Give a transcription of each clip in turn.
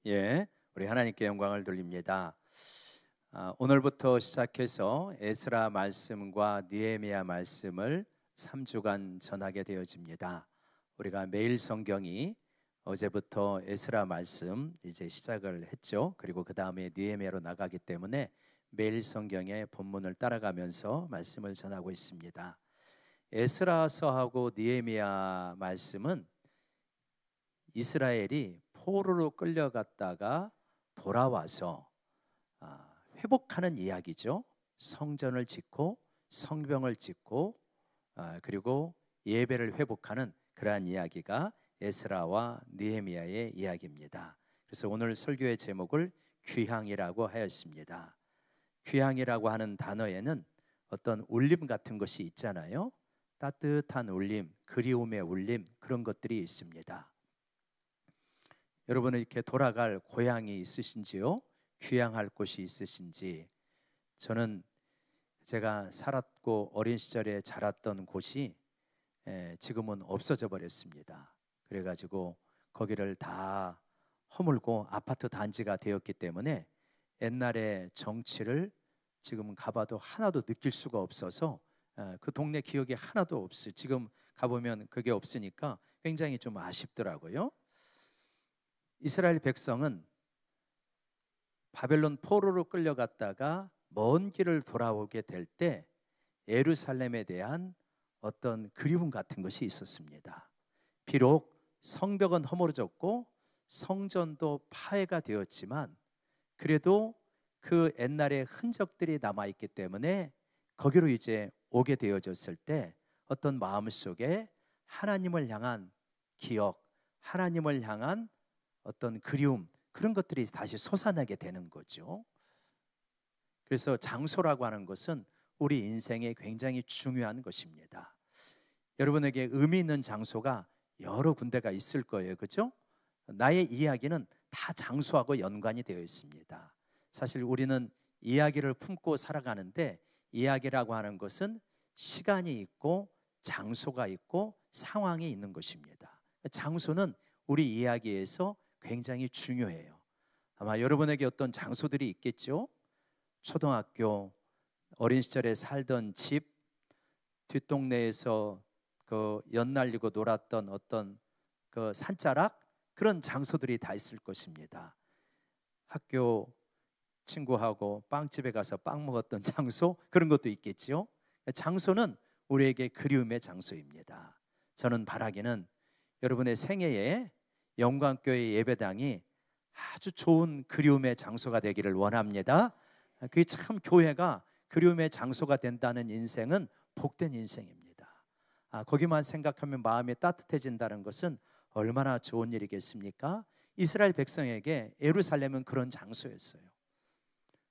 예, 우리 하나님께 영광을 돌립니다. 오늘부터 시작해서 에스라 말씀과 느헤미야 말씀을 3주간 전하게 되어집니다. 우리가 매일 성경이 어제부터 에스라 말씀 이제 시작을 했죠. 그리고 그 다음에 느헤미야로 나가기 때문에 매일 성경의 본문을 따라가면서 말씀을 전하고 있습니다. 에스라서하고 느헤미야 말씀은 이스라엘이 포로로 끌려갔다가 돌아와서 회복하는 이야기죠. 성전을 짓고 성벽을 짓고 그리고 예배를 회복하는 그러한 이야기가 에스라와 느헤미야의 이야기입니다. 그래서 오늘 설교의 제목을 귀향이라고 하였습니다. 귀향이라고 하는 단어에는 어떤 울림 같은 것이 있잖아요. 따뜻한 울림, 그리움의 울림, 그런 것들이 있습니다. 여러분은 이렇게 돌아갈 고향이 있으신지요? 귀향할 곳이 있으신지? 저는 제가 살았고 어린 시절에 자랐던 곳이 지금은 없어져 버렸습니다. 그래가지고 거기를 다 허물고 아파트 단지가 되었기 때문에 옛날의 정취를 지금 가봐도 하나도 느낄 수가 없어서 그 동네 기억이 하나도 없어요. 지금 가보면 그게 없으니까 굉장히 좀 아쉽더라고요. 이스라엘 백성은 바벨론 포로로 끌려갔다가 먼 길을 돌아오게 될 때 예루살렘에 대한 어떤 그리움 같은 것이 있었습니다. 비록 성벽은 허물어졌고 성전도 파괴가 되었지만 그래도 그 옛날의 흔적들이 남아있기 때문에 거기로 이제 오게 되어졌을 때 어떤 마음속에 하나님을 향한 기억, 하나님을 향한 어떤 그리움, 그런 것들이 다시 솟아나게 되는 거죠. 그래서 장소라고 하는 것은 우리 인생에 굉장히 중요한 것입니다. 여러분에게 의미 있는 장소가 여러 군데가 있을 거예요, 그렇죠? 나의 이야기는 다 장소하고 연관이 되어 있습니다. 사실 우리는 이야기를 품고 살아가는데 이야기라고 하는 것은 시간이 있고 장소가 있고 상황이 있는 것입니다. 장소는 우리 이야기에서 굉장히 중요해요. 아마 여러분에게 어떤 장소들이 있겠죠. 초등학교, 어린 시절에 살던 집, 뒷동네에서 그 연날리고 놀았던 어떤 그 산자락, 그런 장소들이 다 있을 것입니다. 학교 친구하고 빵집에 가서 빵 먹었던 장소, 그런 것도 있겠죠. 장소는 우리에게 그리움의 장소입니다. 저는 바라기는 여러분의 생애에 영광교회 예배당이 아주 좋은 그리움의 장소가 되기를 원합니다. 그게 참 교회가 그리움의 장소가 된다는 인생은 복된 인생입니다. 거기만 생각하면 마음이 따뜻해진다는 것은 얼마나 좋은 일이겠습니까? 이스라엘 백성에게 예루살렘은 그런 장소였어요.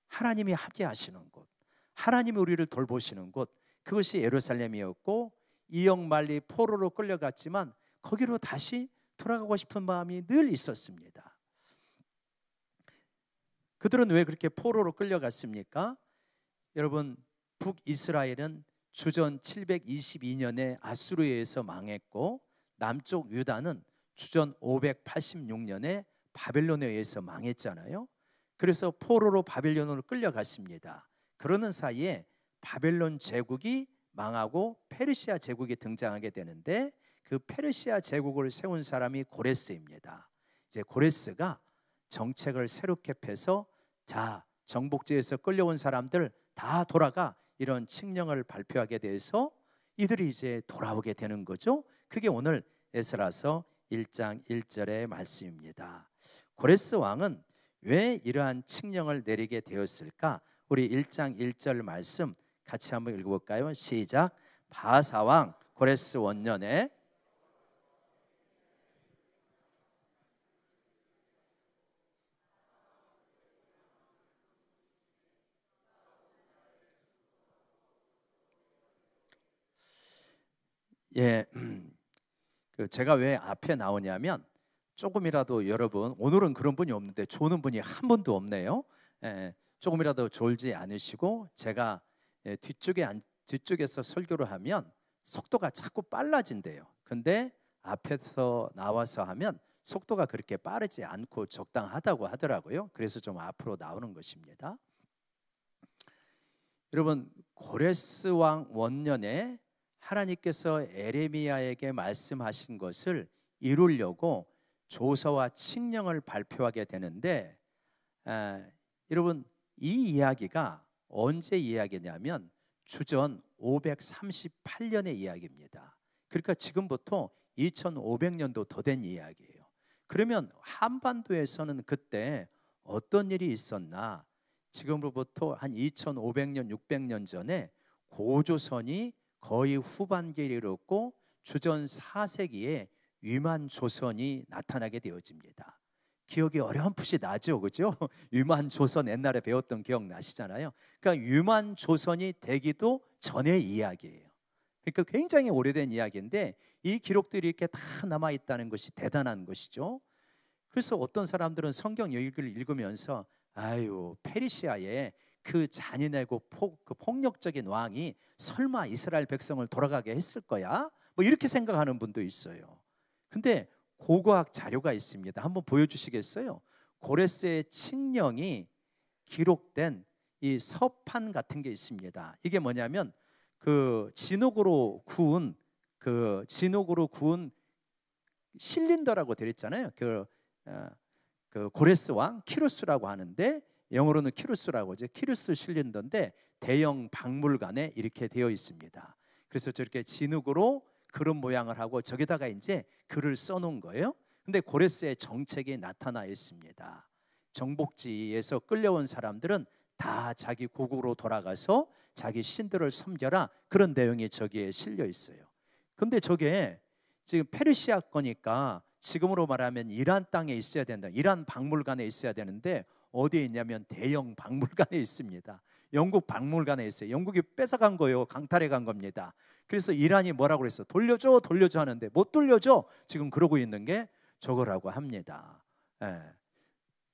하나님이 함께 하시는 곳, 하나님이 우리를 돌보시는 곳, 그것이 예루살렘이었고 이역말리 포로로 끌려갔지만 거기로 다시 돌아가고 싶은 마음이 늘 있었습니다. 그들은 왜 그렇게 포로로 끌려갔습니까? 여러분, 북이스라엘은 주전 722년에 아수르에 의해서 망했고 남쪽 유다는 주전 586년에 바벨론에 의해서 망했잖아요. 그래서 포로로 바벨론으로 끌려갔습니다. 그러는 사이에 바벨론 제국이 망하고 페르시아 제국이 등장하게 되는데 그 페르시아 제국을 세운 사람이 고레스입니다. 이제 고레스가 정책을 새롭게 펴서 자, 정복지에서 끌려온 사람들 다 돌아가, 이런 칙령을 발표하게 돼서 이들이 이제 돌아오게 되는 거죠. 그게 오늘 에스라서 1장 1절의 말씀입니다. 고레스 왕은 왜 이러한 칙령을 내리게 되었을까? 우리 1장 1절 말씀 같이 한번 읽어볼까요? 시작. 바사 왕 고레스 원년에 예, 제가 왜 앞에 나오냐면 조금이라도 여러분, 오늘은 그런 분이 없는데 조는 분이 한 분도 없네요. 조금이라도 졸지 않으시고 제가 뒤쪽에서 설교를 하면 속도가 자꾸 빨라진대요. 근데 앞에서 나와서 하면 속도가 그렇게 빠르지 않고 적당하다고 하더라고요. 그래서 좀 앞으로 나오는 것입니다. 여러분, 고레스 왕 원년에 하나님께서 에레미야에게 말씀하신 것을 이루려고 조서와 칙령을 발표하게 되는데, 여러분, 이 이야기가 언제 이야기냐면 주전 538년의 이야기입니다. 그러니까 지금부터 2500년도 더 된 이야기예요. 그러면 한반도에서는 그때 어떤 일이 있었나? 지금으로부터 한 2500년, 600년 전에 고조선이 거의 후반기에 이르렀고 주전 4세기에 위만 조선이 나타나게 되어집니다. 기억이 어렴풋이 나죠, 그죠? 위만 조선 옛날에 배웠던 기억 나시잖아요. 그러니까 위만 조선이 되기도 전의 이야기예요. 그러니까 굉장히 오래된 이야기인데 이 기록들이 이렇게 다 남아 있다는 것이 대단한 것이죠. 그래서 어떤 사람들은 성경 얘기를 읽으면서 아유, 페르시아의 그 잔인하고 폭력적인 왕이 설마 이스라엘 백성을 돌아가게 했을 거야? 뭐 이렇게 생각하는 분도 있어요. 근데 고고학 자료가 있습니다. 한번 보여주시겠어요? 고레스의 칙령이 기록된 이 서판 같은 게 있습니다. 이게 뭐냐면 그 진흙으로 구운 실린더라고 되어 있잖아요. 그 고레스 왕 키루스라고 하는데 영어로는 키루스라고 하죠. 키루스 실린더인데 대형 박물관에 이렇게 되어 있습니다. 그래서 저렇게 진흙으로 그런 모양을 하고 저기다가 이제 글을 써놓은 거예요. 근데 고레스의 정책이 나타나 있습니다. 정복지에서 끌려온 사람들은 다 자기 고국으로 돌아가서 자기 신들을 섬겨라, 그런 내용이 저기에 실려 있어요. 근데 저게 지금 페르시아 거니까 지금으로 말하면 이란 땅에 있어야 된다. 이란 박물관에 있어야 되는데 어디에 있냐면 대형 박물관에 있습니다. 영국 박물관에 있어요. 영국이 뺏어간 거예요. 강탈해 간 겁니다. 그래서 이란이 뭐라고 그랬어? 돌려줘 돌려줘 하는데 못 돌려줘. 지금 그러고 있는 게 저거라고 합니다. 예.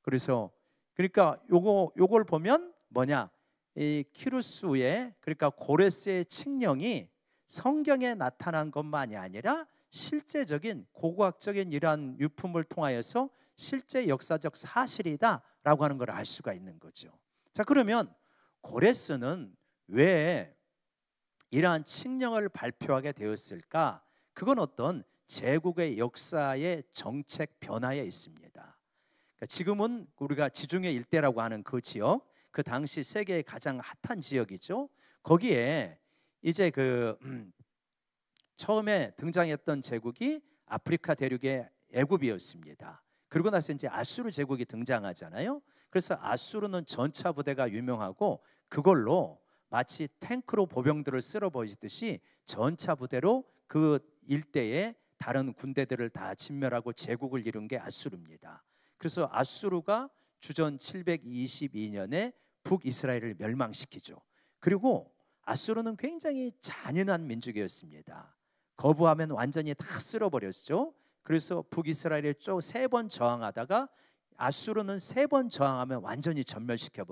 그래서 그러니까 요걸 보면 뭐냐, 이 키루스의, 그러니까 고레스의 칙령이 성경에 나타난 것만이 아니라 실제적인 고고학적인 이러한 유품을 통하여서 실제 역사적 사실이다라고 하는 걸 알 수가 있는 거죠. 자, 그러면 고레스는 왜 이러한 칙령을 발표하게 되었을까? 그건 어떤 제국의 역사의 정책 변화에 있습니다. 그러니까 지금은 우리가 지중해 일대라고 하는 그 지역, 그 당시 세계의 가장 핫한 지역이죠. 거기에 이제 처음에 등장했던 제국이 아프리카 대륙의 애굽이었습니다. 그러고 나서 이제 아수르 제국이 등장하잖아요. 그래서 아수르는 전차 부대가 유명하고 그걸로 마치 탱크로 보병들을 쓸어버리듯이 전차 부대로 그 일대의 다른 군대들을 다 진멸하고 제국을 이룬 게 아수르입니다. 그래서 아수르가 주전 722년에 북이스라엘을 멸망시키죠. 그리고 아수르는 굉장히 잔인한 민족이었습니다. 거부하면 완전히 다 쓸어버렸죠. 그래서 북이스라엘에 쭉 3번 저항하다가 아수르는 3번 저항하면 완전히 전멸시켜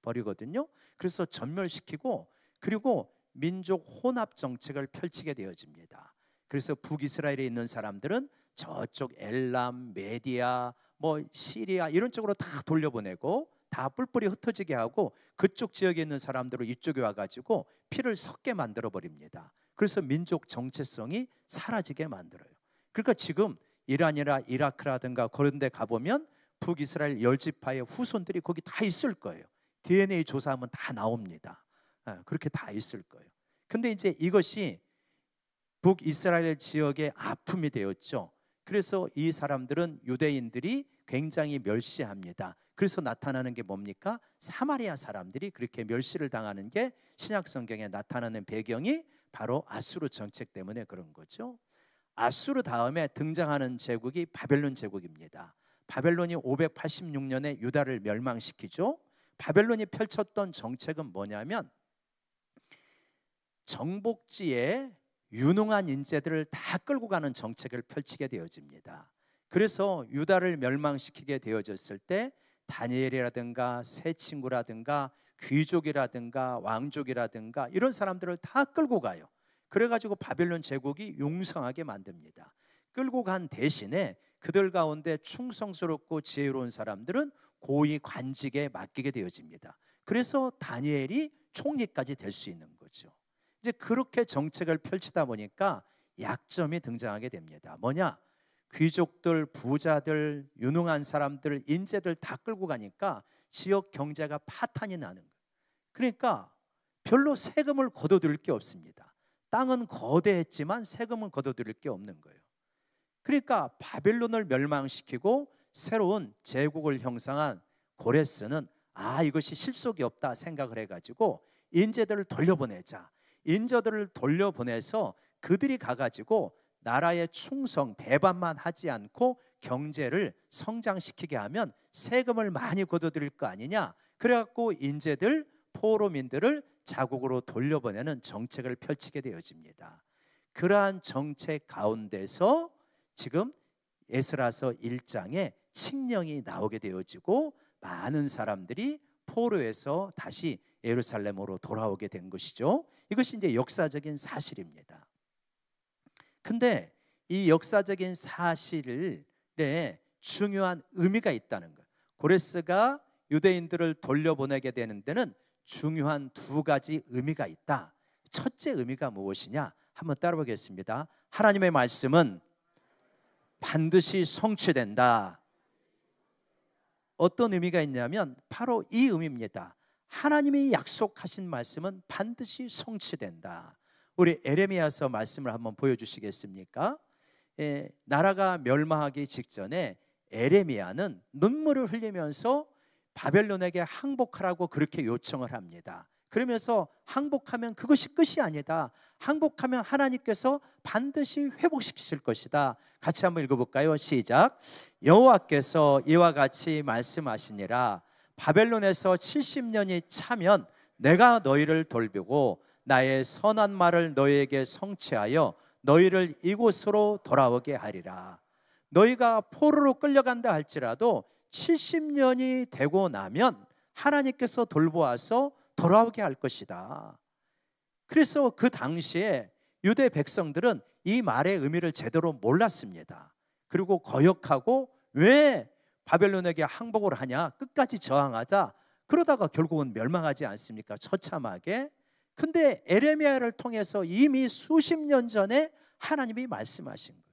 버리거든요. 그래서 전멸시키고 그리고 민족 혼합 정책을 펼치게 되어집니다. 그래서 북이스라엘에 있는 사람들은 저쪽 엘람, 메디아, 뭐 시리아 이런 쪽으로 다 돌려보내고 다 뿔뿔이 흩어지게 하고 그쪽 지역에 있는 사람들을 이쪽에 와가지고 피를 섞게 만들어 버립니다. 그래서 민족 정체성이 사라지게 만들어요. 그러니까 지금 이란이나 이라크라든가 그런 데 가보면 북이스라엘 10지파의 후손들이 거기 다 있을 거예요. DNA 조사하면 다 나옵니다. 그렇게 다 있을 거예요. 근데 이제 이것이 북이스라엘 지역의 아픔이 되었죠. 그래서 이 사람들은 유대인들이 굉장히 멸시합니다. 그래서 나타나는 게 뭡니까? 사마리아 사람들이 그렇게 멸시를 당하는 게 신약 성경에 나타나는 배경이 바로 아수르 정책 때문에 그런 거죠. 아수르 다음에 등장하는 제국이 바벨론 제국입니다. 바벨론이 586년에 유다를 멸망시키죠. 바벨론이 펼쳤던 정책은 뭐냐면 정복지에 유능한 인재들을 다 끌고 가는 정책을 펼치게 되어집니다. 그래서 유다를 멸망시키게 되어졌을 때 다니엘이라든가 새 친구라든가 귀족이라든가 왕족이라든가 이런 사람들을 다 끌고 가요. 그래가지고 바벨론 제국이 용성하게 만듭니다. 끌고 간 대신에 그들 가운데 충성스럽고 지혜로운 사람들은 고위 관직에 맡기게 되어집니다. 그래서 다니엘이 총리까지 될 수 있는 거죠. 이제 그렇게 정책을 펼치다 보니까 약점이 등장하게 됩니다. 뭐냐? 귀족들, 부자들, 유능한 사람들, 인재들 다 끌고 가니까 지역 경제가 파탄이 나는 거예요. 그러니까 별로 세금을 걷어들일 게 없습니다. 땅은 거대했지만 세금은 걷어들일 게 없는 거예요. 그러니까 바벨론을 멸망시키고 새로운 제국을 형성한 고레스는 이것이 실속이 없다 생각을 해가지고 인재들을 돌려보내자. 인재들을 돌려보내서 그들이 가가지고 나라의 충성, 배반만 하지 않고 경제를 성장시키게 하면 세금을 많이 걷어들일 거 아니냐. 그래갖고 인재들, 포로민들을 자국으로 돌려보내는 정책을 펼치게 되어집니다. 그러한 정책 가운데서 지금 에스라서 1장에 칙령이 나오게 되어지고 많은 사람들이 포로에서 다시 예루살렘으로 돌아오게 된 것이죠. 이것이 이제 역사적인 사실입니다. 근데 이 역사적인 사실에 중요한 의미가 있다는 거예요. 고레스가 유대인들을 돌려보내게 되는 데는 중요한 두 가지 의미가 있다. 첫째 의미가 무엇이냐? 한번 따라보겠습니다. 하나님의 말씀은 반드시 성취된다. 어떤 의미가 있냐면 바로 이 의미입니다. 하나님이 약속하신 말씀은 반드시 성취된다. 우리 에레미야서 말씀을 한번 보여주시겠습니까? 나라가 멸망하기 직전에 에레미야는 눈물을 흘리면서 바벨론에게 항복하라고 그렇게 요청을 합니다. 그러면서 항복하면 그것이 끝이 아니다. 항복하면 하나님께서 반드시 회복시키실 것이다. 같이 한번 읽어볼까요? 시작. 여호와께서 이와 같이 말씀하시니라. 바벨론에서 70년이 차면 내가 너희를 돌보고 나의 선한 말을 너희에게 성취하여 너희를 이곳으로 돌아오게 하리라. 너희가 포로로 끌려간다 할지라도 70년이 되고 나면 하나님께서 돌보아서 돌아오게 할 것이다. 그래서 그 당시에 유대 백성들은 이 말의 의미를 제대로 몰랐습니다. 그리고 거역하고 왜 바벨론에게 항복을 하냐, 끝까지 저항하자. 그러다가 결국은 멸망하지 않습니까? 처참하게. 근데 에레미야를 통해서 이미 수십 년 전에 하나님이 말씀하신 거예요.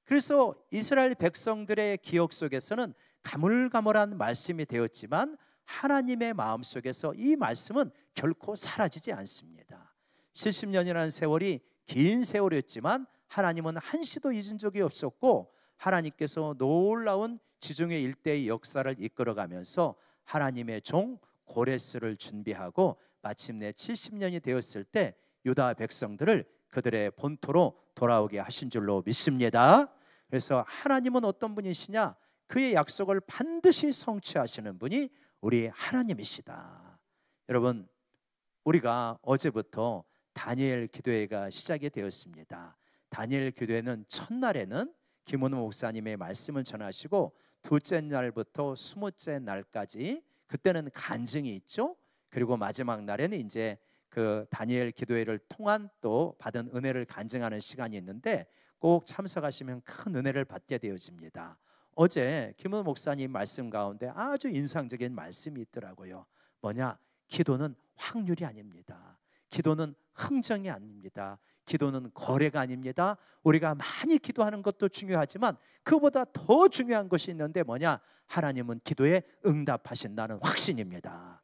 그래서 이스라엘 백성들의 기억 속에서는 가물가물한 말씀이 되었지만 하나님의 마음속에서 이 말씀은 결코 사라지지 않습니다. 70년이라는 세월이 긴 세월이었지만 하나님은 한시도 잊은 적이 없었고 하나님께서 놀라운 지중해 일대의 역사를 이끌어가면서 하나님의 종 고레스를 준비하고 마침내 70년이 되었을 때 유다 백성들을 그들의 본토로 돌아오게 하신 줄로 믿습니다. 그래서 하나님은 어떤 분이시냐? 그의 약속을 반드시 성취하시는 분이 우리 하나님이시다. 여러분, 우리가 어제부터 다니엘 기도회가 시작이 되었습니다. 다니엘 기도회는 첫날에는 김원우 목사님의 말씀을 전하시고 둘째 날부터 20째 날까지 그때는 간증이 있죠. 그리고 마지막 날에는 이제 그 다니엘 기도회를 통한 또 받은 은혜를 간증하는 시간이 있는데 꼭 참석하시면 큰 은혜를 받게 되어집니다. 어제 김은호 목사님 말씀 가운데 아주 인상적인 말씀이 있더라고요. 뭐냐? 기도는 확률이 아닙니다. 기도는 흥정이 아닙니다. 기도는 거래가 아닙니다. 우리가 많이 기도하는 것도 중요하지만 그보다 더 중요한 것이 있는데 뭐냐? 하나님은 기도에 응답하신다는 확신입니다.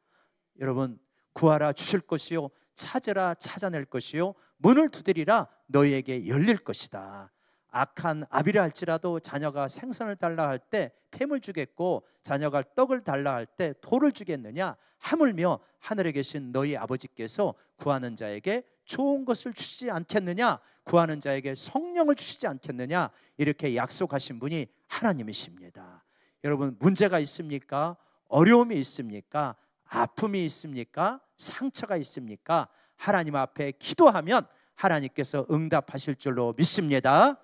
여러분, 구하라 주실 것이요, 찾으라 찾아낼 것이요, 문을 두드리라 너희에게 열릴 것이다. 악한 아비라 할지라도 자녀가 생선을 달라 할 때 뱀을 주겠고 자녀가 떡을 달라 할 때 돌을 주겠느냐? 하물며 하늘에 계신 너희 아버지께서 구하는 자에게 좋은 것을 주시지 않겠느냐? 구하는 자에게 성령을 주시지 않겠느냐? 이렇게 약속하신 분이 하나님이십니다. 여러분, 문제가 있습니까? 어려움이 있습니까? 아픔이 있습니까? 상처가 있습니까? 하나님 앞에 기도하면 하나님께서 응답하실 줄로 믿습니다.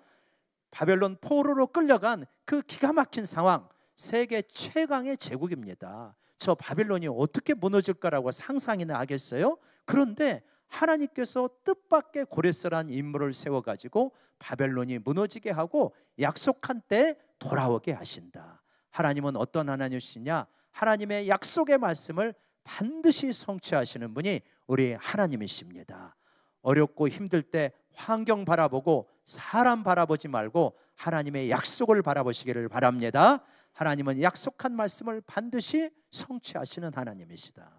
바벨론 포로로 끌려간 그 기가 막힌 상황, 세계 최강의 제국입니다. 저 바벨론이 어떻게 무너질까라고 상상이나 하겠어요? 그런데 하나님께서 뜻밖의 고레스라는 인물을 세워가지고 바벨론이 무너지게 하고 약속한 때에 돌아오게 하신다. 하나님은 어떤 하나님이시냐? 하나님의 약속의 말씀을 반드시 성취하시는 분이 우리 하나님이십니다. 어렵고 힘들 때 환경 바라보고 사람 바라보지 말고 하나님의 약속을 바라보시기를 바랍니다. 하나님은 약속한 말씀을 반드시 성취하시는 하나님이시다.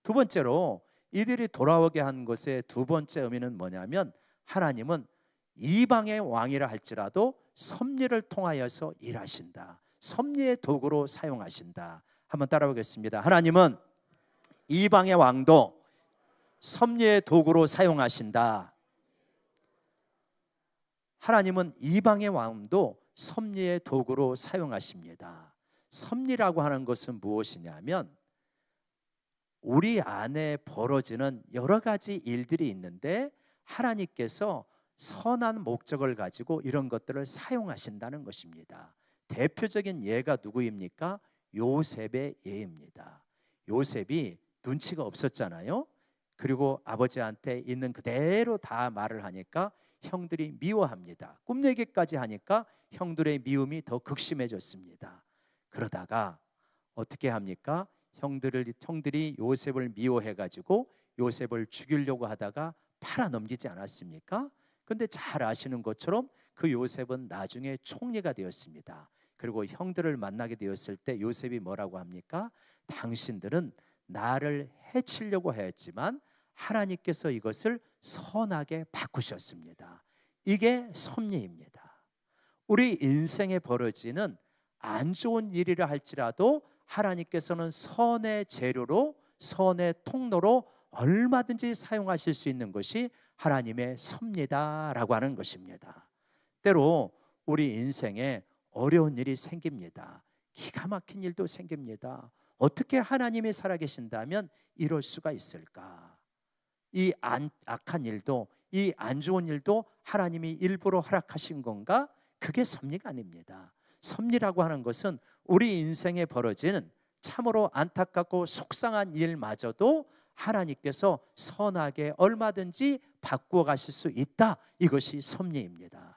두 번째로 이들이 돌아오게 한 것의 두 번째 의미는 뭐냐면, 하나님은 이방의 왕이라 할지라도 섭리를 통하여서 일하신다. 섭리의 도구로 사용하신다. 한번 따라보겠습니다. 하나님은 이방의 왕도 섭리의 도구로 사용하신다. 하나님은 이방의 왕도 섭리의 도구로 사용하십니다. 섭리라고 하는 것은 무엇이냐면, 우리 안에 벌어지는 여러 가지 일들이 있는데 하나님께서 선한 목적을 가지고 이런 것들을 사용하신다는 것입니다. 대표적인 예가 누구입니까? 요셉의 예입니다. 요셉이 눈치가 없었잖아요. 그리고 아버지한테 있는 그대로 다 말을 하니까 형들이 미워합니다. 꿈얘기까지 하니까 형들의 미움이 더 극심해졌습니다. 그러다가 어떻게 합니까? 형들이 요셉을 미워해가지고 요셉을 죽이려고 하다가 팔아 넘기지 않았습니까? 근데 잘 아시는 것처럼 그 요셉은 나중에 총리가 되었습니다. 그리고 형들을 만나게 되었을 때 요셉이 뭐라고 합니까? 당신들은 나를 해치려고 했지만 하나님께서 이것을 선하게 바꾸셨습니다. 이게 섭리입니다. 우리 인생에 벌어지는 안 좋은 일이라 할지라도 하나님께서는 선의 재료로, 선의 통로로 얼마든지 사용하실 수 있는 것이 하나님의 섭리다라고 하는 것입니다. 때로 우리 인생에 어려운 일이 생깁니다. 기가 막힌 일도 생깁니다. 어떻게 하나님이 살아계신다면 이럴 수가 있을까? 이 악한 일도, 이 안 좋은 일도 하나님이 일부러 허락하신 건가? 그게 섭리가 아닙니다. 섭리라고 하는 것은 우리 인생에 벌어지는 참으로 안타깝고 속상한 일마저도 하나님께서 선하게 얼마든지 바꾸어 가실 수 있다. 이것이 섭리입니다.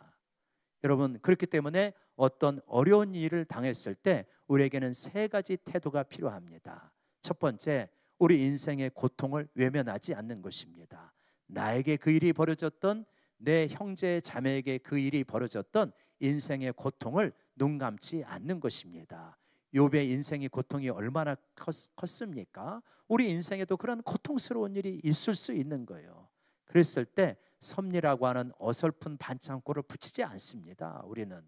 여러분, 그렇기 때문에 어떤 어려운 일을 당했을 때 우리에게는 세 가지 태도가 필요합니다. 첫 번째, 우리 인생의 고통을 외면하지 않는 것입니다. 나에게 그 일이 벌어졌던, 내 형제 자매에게 그 일이 벌어졌던 인생의 고통을 눈 감지 않는 것입니다. 욥의 인생의 고통이 얼마나 컸습니까? 우리 인생에도 그런 고통스러운 일이 있을 수 있는 거예요. 그랬을 때 섭리라고 하는 어설픈 반창고를 붙이지 않습니다. 우리는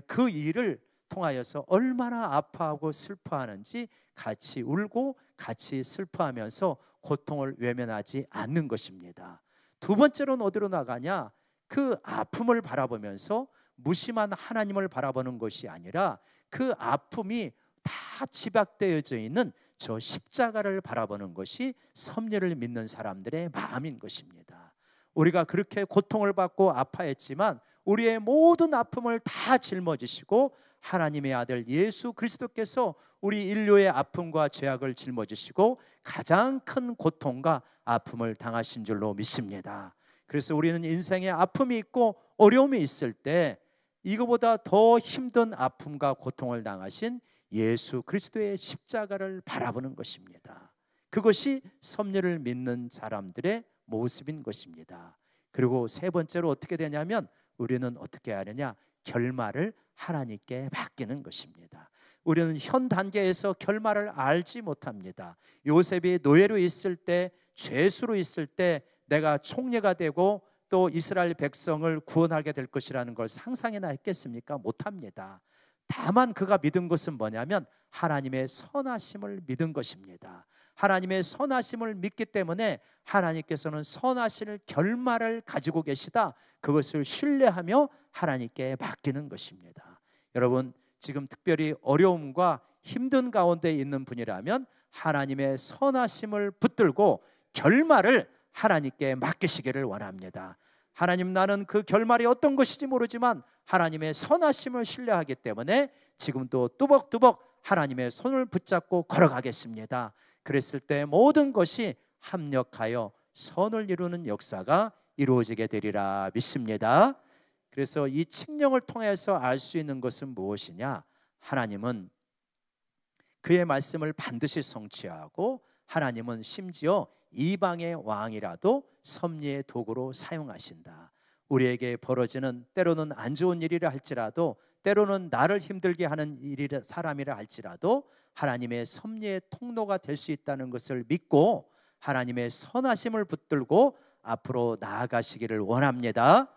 그 일을 통하여서 얼마나 아파하고 슬퍼하는지 같이 울고 같이 슬퍼하면서 고통을 외면하지 않는 것입니다. 두 번째로는 어디로 나가냐? 그 아픔을 바라보면서 무심한 하나님을 바라보는 것이 아니라 그 아픔이 다 집약되어져 있는 저 십자가를 바라보는 것이 섭리를 믿는 사람들의 마음인 것입니다. 우리가 그렇게 고통을 받고 아파했지만 우리의 모든 아픔을 다 짊어지시고 하나님의 아들 예수 그리스도께서 우리 인류의 아픔과 죄악을 짊어지시고 가장 큰 고통과 아픔을 당하신 줄로 믿습니다. 그래서 우리는 인생에 아픔이 있고 어려움이 있을 때 이거보다 더 힘든 아픔과 고통을 당하신 예수 그리스도의 십자가를 바라보는 것입니다. 그것이 섭리를 믿는 사람들의 모습인 것입니다. 그리고 세 번째로 어떻게 되냐면 우리는 어떻게 하느냐? 결말을 하나님께 맡기는 것입니다. 우리는 현 단계에서 결말을 알지 못합니다. 요셉이 노예로 있을 때, 죄수로 있을 때 내가 총리가 되고 또 이스라엘 백성을 구원하게 될 것이라는 걸 상상이나 했겠습니까? 못합니다. 다만 그가 믿은 것은 뭐냐면 하나님의 선하심을 믿은 것입니다. 하나님의 선하심을 믿기 때문에 하나님께서는 선하실 결말을 가지고 계시다, 그것을 신뢰하며 하나님께 맡기는 것입니다. 여러분, 지금 특별히 어려움과 힘든 가운데 있는 분이라면 하나님의 선하심을 붙들고 결말을 하나님께 맡기시기를 원합니다. 하나님, 나는 그 결말이 어떤 것인지 모르지만 하나님의 선하심을 신뢰하기 때문에 지금도 뚜벅뚜벅 하나님의 손을 붙잡고 걸어가겠습니다. 그랬을 때 모든 것이 합력하여 선을 이루는 역사가 이루어지게 되리라 믿습니다. 그래서 이 칙령을 통해서 알 수 있는 것은 무엇이냐? 하나님은 그의 말씀을 반드시 성취하고, 하나님은 심지어 이방의 왕이라도 섭리의 도구로 사용하신다. 우리에게 벌어지는 때로는 안 좋은 일이라 할지라도, 때로는 나를 힘들게 하는 사람이라 할지라도 하나님의 섭리의 통로가 될 수 있다는 것을 믿고 하나님의 선하심을 붙들고 앞으로 나아가시기를 원합니다.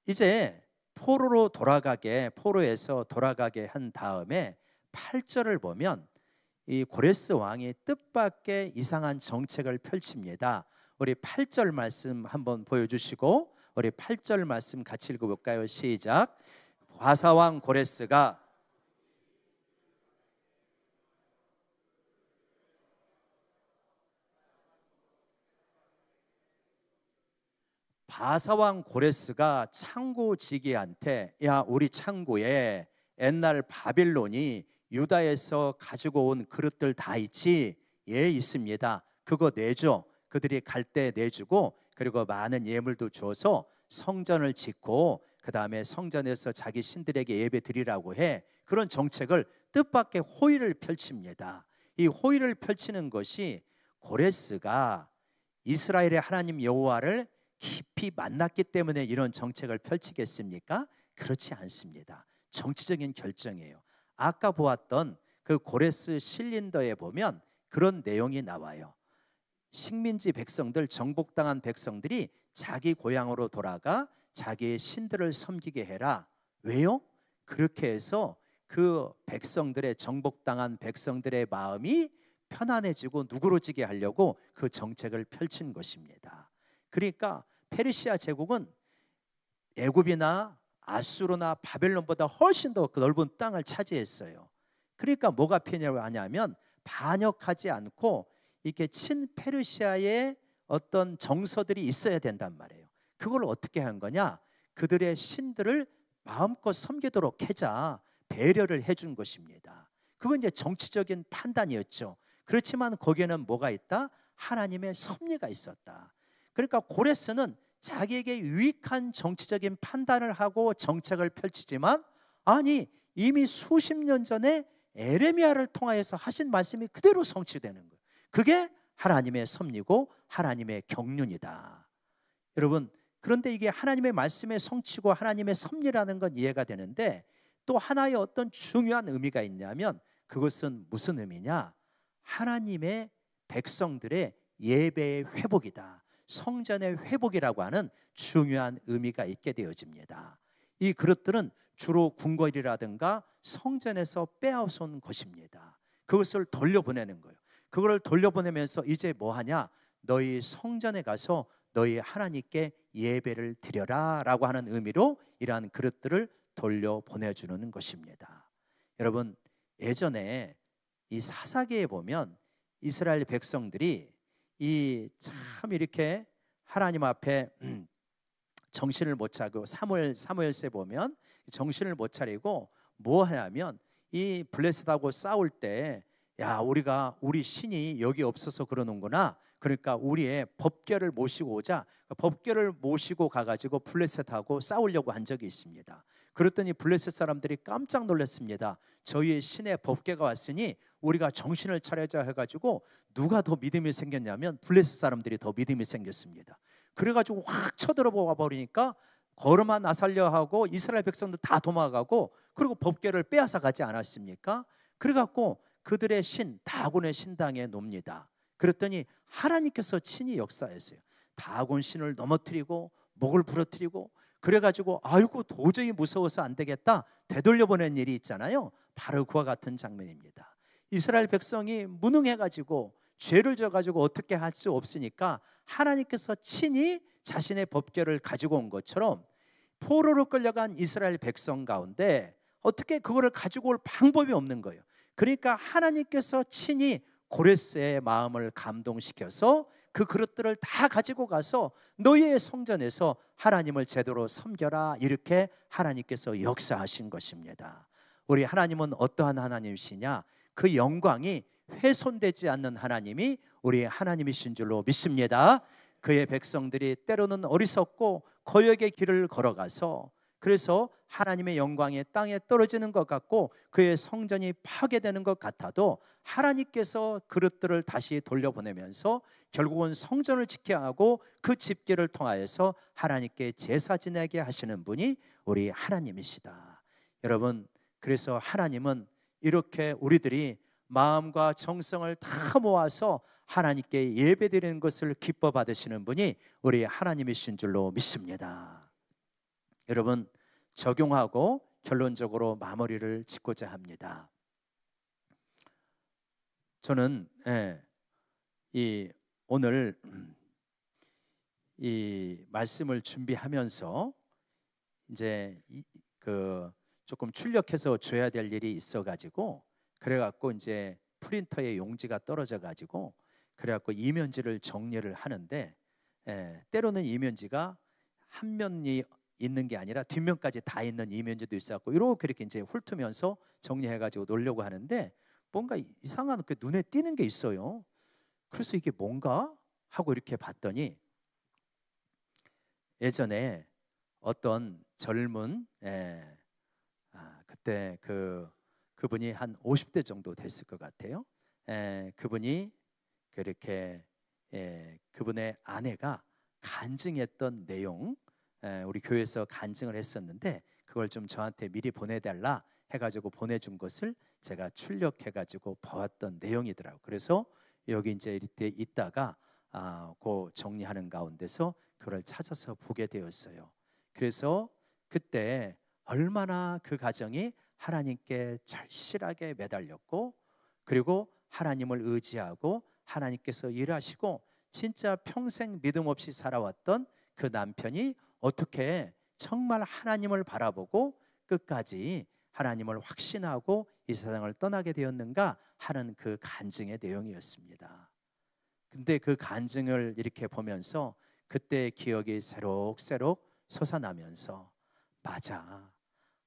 이제 포로에서 돌아가게 한 다음에 8절을 보면 이 고레스 왕이 뜻밖의 이상한 정책을 펼칩니다. 우리 8절 말씀 한번 보여주시고 우리 8절 말씀 같이 읽어볼까요? 시작. 바사왕 고레스가 창고지기한테, 야, 우리 창고에 옛날 바빌론이 유다에서 가지고 온 그릇들 다 있지? 예, 있습니다. 그거 내줘. 그들이 갈 때 내주고, 그리고 많은 예물도 줘서 성전을 짓고 그 다음에 성전에서 자기 신들에게 예배 드리라고 해. 그런 정책을 뜻밖의 호의를 펼칩니다. 이 호의를 펼치는 것이 고레스가 이스라엘의 하나님 여호와를 깊이 만났기 때문에 이런 정책을 펼치겠습니까? 그렇지 않습니다. 정치적인 결정이에요. 아까 보았던 그 고레스 실린더에 보면 그런 내용이 나와요. 식민지 백성들, 정복당한 백성들이 자기 고향으로 돌아가 자기의 신들을 섬기게 해라. 왜요? 그렇게 해서 그 백성들의, 정복당한 백성들의 마음이 편안해지고 누그러지게 하려고 그 정책을 펼친 것입니다. 그러니까 페르시아 제국은 애굽이나 아수르나 바벨론보다 훨씬 더 넓은 땅을 차지했어요. 그러니까 뭐가 필요하냐면 반역하지 않고 이렇게 친페르시아의 어떤 정서들이 있어야 된단 말이에요. 그걸 어떻게 한 거냐? 그들의 신들을 마음껏 섬기도록 하자, 배려를 해준 것입니다. 그건 이제 정치적인 판단이었죠. 그렇지만 거기에는 뭐가 있다? 하나님의 섭리가 있었다. 그러니까 고레스는 자기에게 유익한 정치적인 판단을 하고 정책을 펼치지만, 아니, 이미 수십 년 전에 에레미야를 통하여서 하신 말씀이 그대로 성취되는 거예요. 그게 하나님의 섭리고 하나님의 경륜이다. 여러분, 그런데 이게 하나님의 말씀의 성취고 하나님의 섭리라는 건 이해가 되는데, 또 하나의 어떤 중요한 의미가 있냐면 그것은 무슨 의미냐? 하나님의 백성들의 예배의 회복이다. 성전의 회복이라고 하는 중요한 의미가 있게 되어집니다. 이 그릇들은 주로 궁궐이라든가 성전에서 빼앗은 것입니다. 그것을 돌려보내는 거예요. 그걸 돌려보내면서 이제 뭐 하냐? 너희 성전에 가서 너희 하나님께 예배를 드려라 라고 하는 의미로 이러한 그릇들을 돌려보내주는 것입니다. 여러분, 예전에 이 사사기에 보면 이스라엘 백성들이 이 참 이렇게 하나님 앞에 정신을 못 차리고, 사무엘서에 보면 정신을 못 차리고 뭐 하냐면 이 블레셋하고 싸울 때, 야, 우리 신이 여기 없어서 그러는구나. 그러니까 우리의 법궤를 모시고 오자. 법궤를 모시고 가가지고 블레셋하고 싸우려고 한 적이 있습니다. 그랬더니 블레셋 사람들이 깜짝 놀랐습니다. 저희의 신의 법궤가 왔으니 우리가 정신을 차려자 해가지고 누가 더 믿음이 생겼냐면 블레셋 사람들이 더 믿음이 생겼습니다. 그래가지고 확 쳐들어와 버리니까 거름한 나살려 하고 이스라엘 백성들 다 도망가고, 그리고 법궤를 빼앗아 가지 않았습니까? 그래갖고 그들의 신 다곤의 신당에 놉니다. 그랬더니 하나님께서 친히 역사했어요. 다곤 신을 넘어뜨리고 목을 부러뜨리고, 그래가지고 아이고 도저히 무서워서 안 되겠다 되돌려보낸 일이 있잖아요. 바로 그와 같은 장면입니다. 이스라엘 백성이 무능해가지고 죄를 져가지고 어떻게 할 수 없으니까 하나님께서 친히 자신의 법궤를 가지고 온 것처럼 포로로 끌려간 이스라엘 백성 가운데 어떻게 그거를 가지고 올 방법이 없는 거예요. 그러니까 하나님께서 친히 고레스의 마음을 감동시켜서 그 그릇들을 다 가지고 가서 너희의 성전에서 하나님을 제대로 섬겨라, 이렇게 하나님께서 역사하신 것입니다. 우리 하나님은 어떠한 하나님이시냐? 그 영광이 훼손되지 않는 하나님이 우리 하나님이신 줄로 믿습니다. 그의 백성들이 때로는 어리석고 거역의 길을 걸어가서 그래서 하나님의 영광이 땅에 떨어지는 것 같고 그의 성전이 파괴되는 것 같아도 하나님께서 그릇들을 다시 돌려보내면서 결국은 성전을 지켜야 하고 그 집계를 통하여서 하나님께 제사 지내게 하시는 분이 우리 하나님이시다. 여러분, 그래서 하나님은 이렇게 우리들이 마음과 정성을 다 모아서 하나님께 예배드리는 것을 기뻐 받으시는 분이 우리 하나님이신 줄로 믿습니다. 여러분, 적용하고 결론적으로 마무리를 짓고자 합니다. 저는 오늘 이 말씀을 준비하면서 이제 조금 출력해서 줘야 될 일이 있어가지고 그래갖고 이제 프린터에 용지가 떨어져가지고 그래갖고 이면지를 정리를 하는데 때로는 이면지가 한 면이 있는 게 아니라 뒷면까지 다 있는 이면지도 있어갖고 이렇게 이제 훑으면서 정리해가지고 놓으려고 하는데 뭔가 이상한 그 눈에 띄는 게 있어요. 그래서 이게 뭔가 하고 이렇게 봤더니 예전에 어떤 젊은 그때 그분이 한 50대 정도 됐을 것 같아요. 그분이 그렇게 그분의 아내가 간증했던 내용, 우리 교회에서 간증을 했었는데 그걸 좀 저한테 미리 보내달라 해가지고 보내준 것을 제가 출력해가지고 보았던 내용이더라고요. 그래서 여기 이제 이때 있다가 그 정리하는 가운데서 그걸 찾아서 보게 되었어요. 그래서 그때 얼마나 그 가정이 하나님께 절실하게 매달렸고 그리고 하나님을 의지하고 하나님께서 일하시고 진짜 평생 믿음 없이 살아왔던 그 남편이 어떻게 정말 하나님을 바라보고 끝까지 하나님을 확신하고 이 세상을 떠나게 되었는가 하는 그 간증의 내용이었습니다. 근데 그 간증을 이렇게 보면서 그때의 기억이 새록새록 솟아나면서 맞아,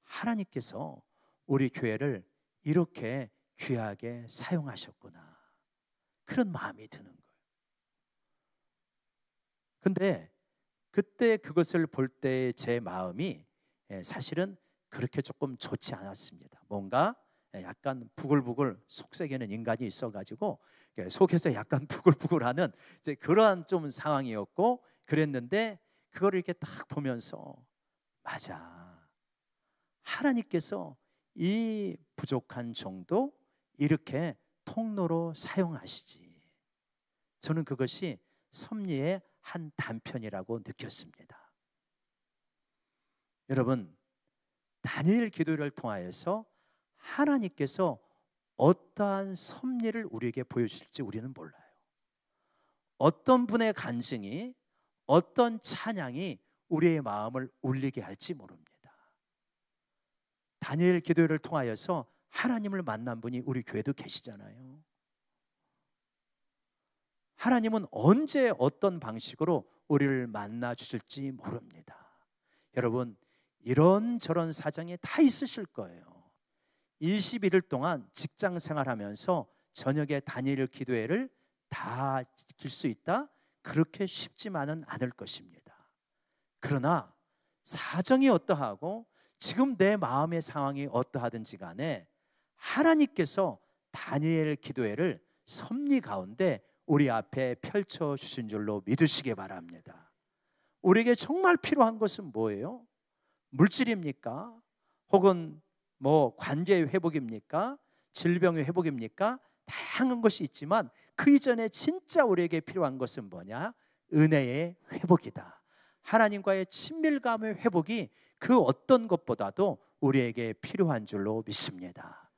하나님께서 우리 교회를 이렇게 귀하게 사용하셨구나 그런 마음이 드는 거예요. 근데 그때 그것을 볼 때 제 마음이 사실은 그렇게 조금 좋지 않았습니다. 뭔가 약간 부글부글 속썩이는 인간이 있어가지고 속에서 약간 부글부글하는 이제 그러한 좀 상황이었고 그랬는데 그걸 이렇게 딱 보면서 맞아, 하나님께서 이 부족한 정도 이렇게 통로로 사용하시지. 저는 그것이 섭리의 한 단편이라고 느꼈습니다. 여러분, 다니엘 기도를 통하여서 하나님께서 어떠한 섭리를 우리에게 보여주실지 우리는 몰라요. 어떤 분의 간증이 어떤 찬양이 우리의 마음을 울리게 할지 모릅니다. 다니엘 기도를 통하여서 하나님을 만난 분이 우리 교회도 계시잖아요. 하나님은 언제 어떤 방식으로 우리를 만나 주실지 모릅니다. 여러분, 이런저런 사정이 다 있으실 거예요. 21일 동안 직장 생활하면서 저녁에 다니엘 기도회를 다 지킬 수 있다? 그렇게 쉽지만은 않을 것입니다. 그러나 사정이 어떠하고 지금 내 마음의 상황이 어떠하든지 간에 하나님께서 다니엘 기도회를 섭리 가운데 우리 앞에 펼쳐주신 줄로 믿으시기 바랍니다. 우리에게 정말 필요한 것은 뭐예요? 물질입니까? 혹은 관계의 회복입니까? 질병의 회복입니까? 다양한 것이 있지만 그 이전에 진짜 우리에게 필요한 것은 뭐냐? 은혜의 회복이다. 하나님과의 친밀감의 회복이 그 어떤 것보다도 우리에게 필요한 줄로 믿습니다.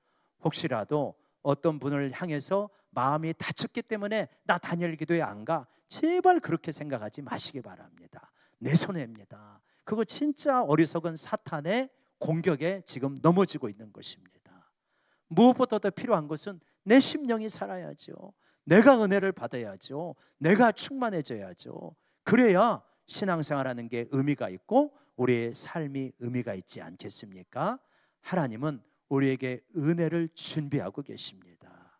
혹시라도 어떤 분을 향해서 마음이 다쳤기 때문에 나 다니엘 기도회 안 가, 제발 그렇게 생각하지 마시기 바랍니다. 내 손해입니다. 그거 진짜 어리석은 사탄의 공격에 지금 넘어지고 있는 것입니다. 무엇보다도 필요한 것은 내 심령이 살아야죠. 내가 은혜를 받아야죠. 내가 충만해져야죠. 그래야 신앙생활하는 게 의미가 있고 우리의 삶이 의미가 있지 않겠습니까? 하나님은 우리에게 은혜를 준비하고 계십니다.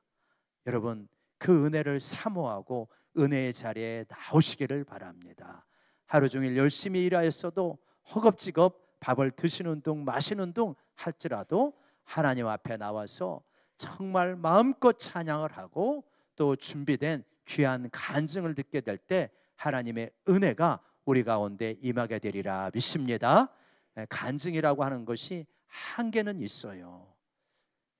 여러분, 그 은혜를 사모하고 은혜의 자리에 나오시기를 바랍니다. 하루 종일 열심히 일하였어도 허겁지겁 밥을 드시는 둥 마시는 둥 할지라도 하나님 앞에 나와서 정말 마음껏 찬양을 하고 또 준비된 귀한 간증을 듣게 될 때 하나님의 은혜가 우리 가운데 임하게 되리라 믿습니다. 간증이라고 하는 것이 한계는 있어요.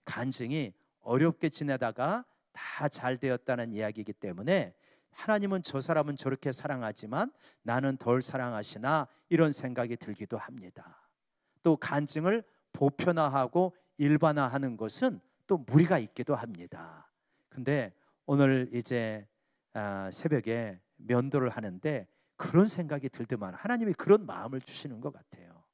간증이 어렵게 지내다가 다 잘 되었다는 이야기이기 때문에 하나님은 저 사람은 저렇게 사랑하지만 나는 덜 사랑하시나 이런 생각이 들기도 합니다. 또 간증을 보편화하고 일반화하는 것은 또 무리가 있기도 합니다. 근데 오늘 이제 새벽에 면도를 하는데 그런 생각이 들더만 하나님이 그런 마음을 주시는 것 같아요.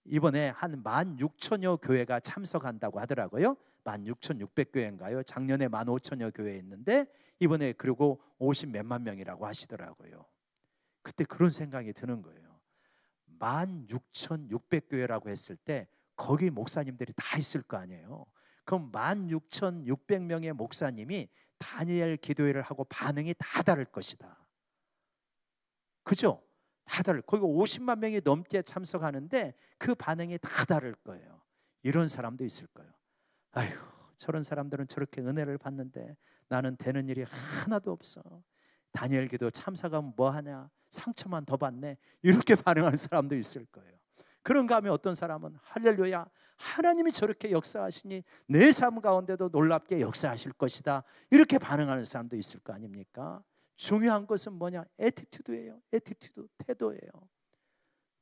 이번에 한 16,000여 교회가 참석한다고 하더라고요. 16,600교회인가요? 작년에 15,000여 교회 있는데 이번에 그리고 50 몇만 명이라고 하시더라고요. 그때 그런 생각이 드는 거예요. 16,600교회라고 했을 때 거기 목사님들이 다 있을 거 아니에요. 그럼 16,600명의 목사님이 다니엘 기도회를 하고 반응이 다 다를 것이다. 그죠? 다 다를. 거기 50만 명이 넘게 참석하는데 그 반응이 다 다를 거예요. 이런 사람도 있을 거예요. 아휴, 저런 사람들은 저렇게 은혜를 받는데 나는 되는 일이 하나도 없어. 다니엘 기도 참석하면 뭐하냐, 상처만 더 받네, 이렇게 반응하는 사람도 있을 거예요. 그런가 하면 어떤 사람은 할렐루야, 하나님이 저렇게 역사하시니 내 삶 가운데도 놀랍게 역사하실 것이다, 이렇게 반응하는 사람도 있을 거 아닙니까? 중요한 것은 뭐냐? 애티튜드예요. 애티튜드, 태도예요.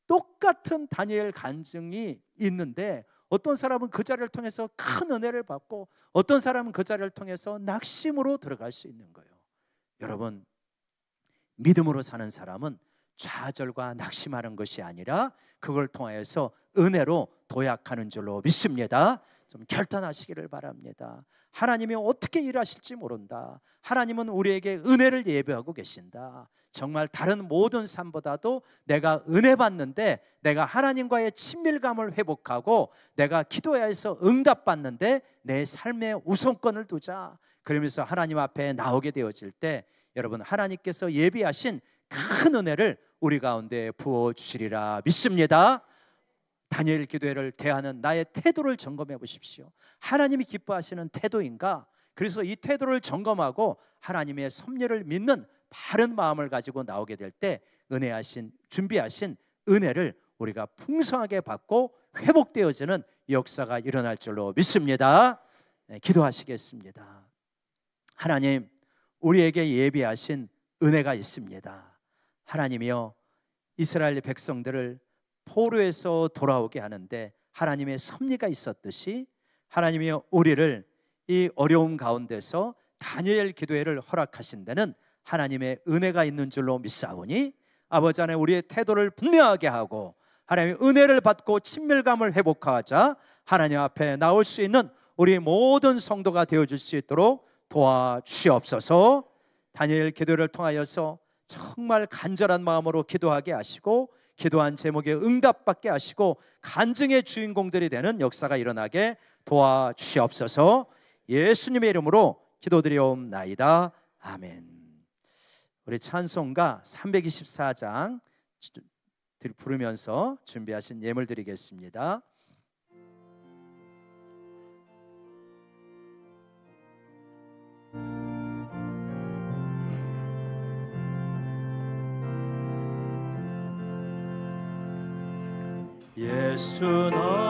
똑같은 다니엘 간증이 있는데 어떤 사람은 그 자리를 통해서 큰 은혜를 받고 어떤 사람은 그 자리를 통해서 낙심으로 들어갈 수 있는 거예요. 여러분, 믿음으로 사는 사람은 좌절과 낙심하는 것이 아니라 그걸 통하여서 은혜로 도약하는 줄로 믿습니다. 좀 결단하시기를 바랍니다. 하나님이 어떻게 일하실지 모른다. 하나님은 우리에게 은혜를 예배하고 계신다. 정말 다른 모든 삶보다도 내가 은혜 받는데, 내가 하나님과의 친밀감을 회복하고 내가 기도해서 응답받는데 내 삶의 우선권을 두자. 그러면서 하나님 앞에 나오게 되어질 때 여러분, 하나님께서 예비하신 큰 은혜를 우리 가운데 부어주시리라 믿습니다. 다니엘 기도회를 대하는 나의 태도를 점검해 보십시오. 하나님이 기뻐하시는 태도인가? 그래서 이 태도를 점검하고 하나님의 섭리를 믿는 바른 마음을 가지고 나오게 될 때 은혜하신, 준비하신 은혜를 우리가 풍성하게 받고 회복되어지는 역사가 일어날 줄로 믿습니다. 기도하시겠습니다. 하나님, 우리에게 예비하신 은혜가 있습니다. 하나님이여, 이스라엘 백성들을 포로에서 돌아오게 하는데 하나님의 섭리가 있었듯이 하나님이여, 우리를 이 어려움 가운데서 다니엘 기도회를 허락하신 데는 하나님의 은혜가 있는 줄로 믿사오니 아버지 안에 우리의 태도를 분명하게 하고 하나님의 은혜를 받고 친밀감을 회복하자 하나님 앞에 나올 수 있는 우리 모든 성도가 되어줄 수 있도록 도와주시옵소서. 다니엘 기도를 통하여서 정말 간절한 마음으로 기도하게 하시고 기도한 제목에 응답받게 하시고 간증의 주인공들이 되는 역사가 일어나게 도와주시옵소서. 예수님의 이름으로 기도드리옵나이다. 아멘. 우리 찬송가 324장 부르면서 준비하신 예물 드리겠습니다. 예수 너